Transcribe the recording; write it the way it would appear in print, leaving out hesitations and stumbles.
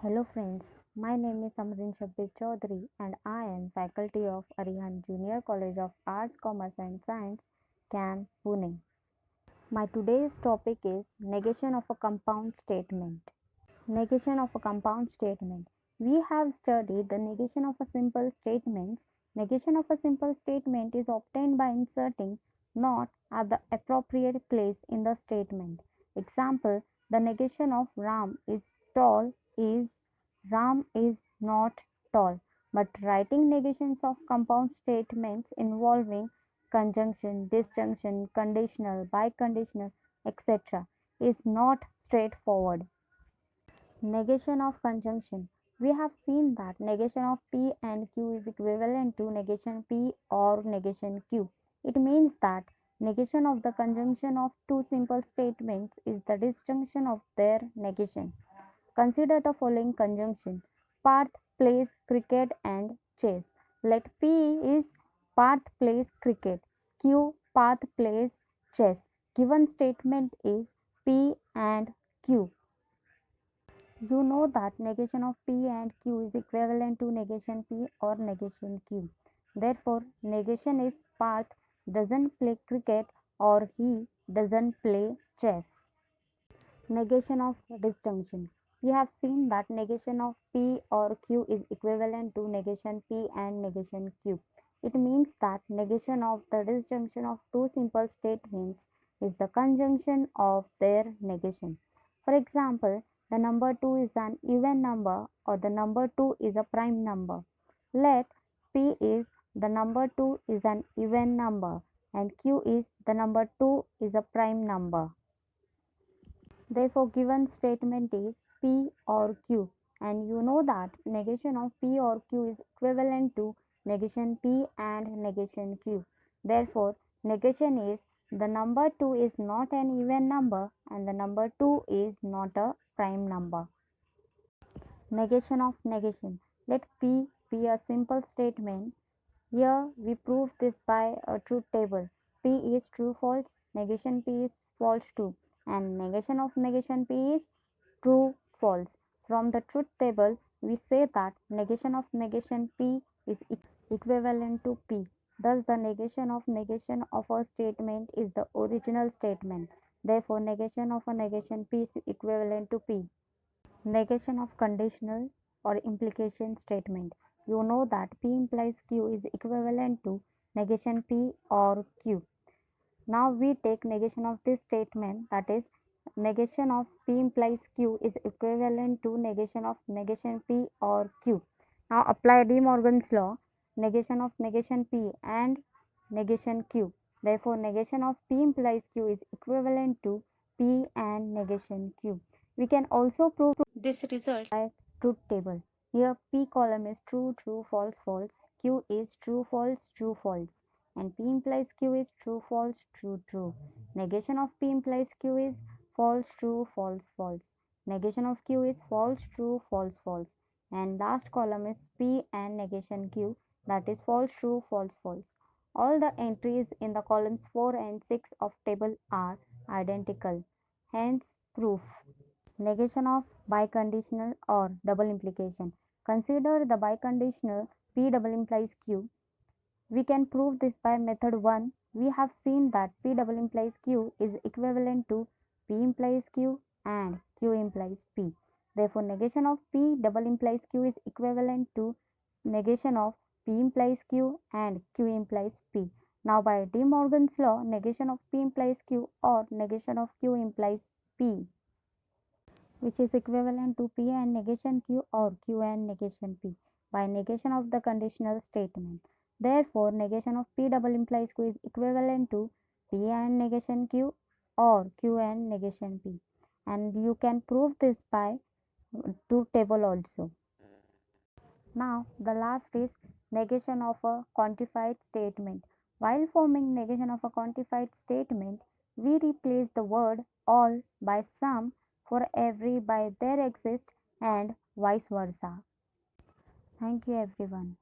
Hello friends, my name is Amrin Shabbir Chaudhary and I am faculty of Arihan Junior College of Arts, Commerce and Science, CAM, Pune. My today's topic is negation of a compound statement. Negation of a compound statement. We have studied the negation of a simple statements. Negation of a simple statement is obtained by inserting not at the appropriate place in the statement. Example, the negation of Ram is tall is Ram is not tall. But writing negations of compound statements involving conjunction, disjunction, conditional, biconditional, etc. is not straightforward. Negation of conjunction. We have seen that negation of P and Q is equivalent to negation P or negation Q. It means that negation of the conjunction of two simple statements is the disjunction of their negation. Consider the following conjunction. Parth plays cricket and chess. Let P is Parth plays cricket. Q Parth plays chess. Given statement is P and Q. You know that negation of P and Q is equivalent to negation P or negation Q. Therefore, negation is Parth doesn't play cricket or he doesn't play chess. Negation of disjunction. We have seen that negation of P or Q is equivalent to negation P and negation Q. It means that negation of the disjunction of two simple statements is the conjunction of their negation. For example, the number 2 is an even number or the number 2 is a prime number. Let P is the number 2 is an even number and Q is the number 2 is a prime number. Therefore, given statement is P or Q, and you know that negation of P or Q is equivalent to negation P and negation Q. Therefore, negation is the number 2 is not an even number and the number 2 is not a prime number. Negation of negation. Let P be a simple statement. Here we prove this by a truth table. P is true false, negation P is false true, and negation of negation P is true false. From the truth table, we say that negation of negation P is equivalent to P. Thus, the negation of a statement is the original statement. Therefore, negation of a negation P is equivalent to P. Negation of conditional or implication statement. You know that P implies Q is equivalent to negation P or Q. Now we take negation of this statement, that is negation of P implies Q is equivalent to negation of negation P or Q. Now apply De Morgan's law, negation of negation P and negation Q. Therefore negation of P implies Q is equivalent to P and negation Q. We can also prove this result by truth table. Here P column is true, true, false, false. Q is true, false, true, false. And P implies Q is true, false, true, true. Negation of P implies Q is false, true, false, false. Negation of Q is false, true, false, false. And last column is P and negation Q, that is false, true, false, false. All the entries in the columns 4 and 6 of table are identical. Hence proof. Negation of biconditional or double implication. Consider the biconditional P double implies Q. We can prove this by method 1. We have seen that P double implies Q is equivalent to P implies Q and Q implies P. Therefore, negation of P double implies Q is equivalent to negation of P implies Q and Q implies P. Now, by De Morgan's law, negation of P implies Q or negation of Q implies P, which is equivalent to P and negation Q or Q and negation P by negation of the conditional statement. Therefore, negation of P double implies Q is equivalent to P and negation Q or Q and negation P. And you can prove this by truth table also. Now, the last is negation of a quantified statement. While forming negation of a quantified statement, we replace the word all by some for every by there exist and vice versa. Thank you everyone.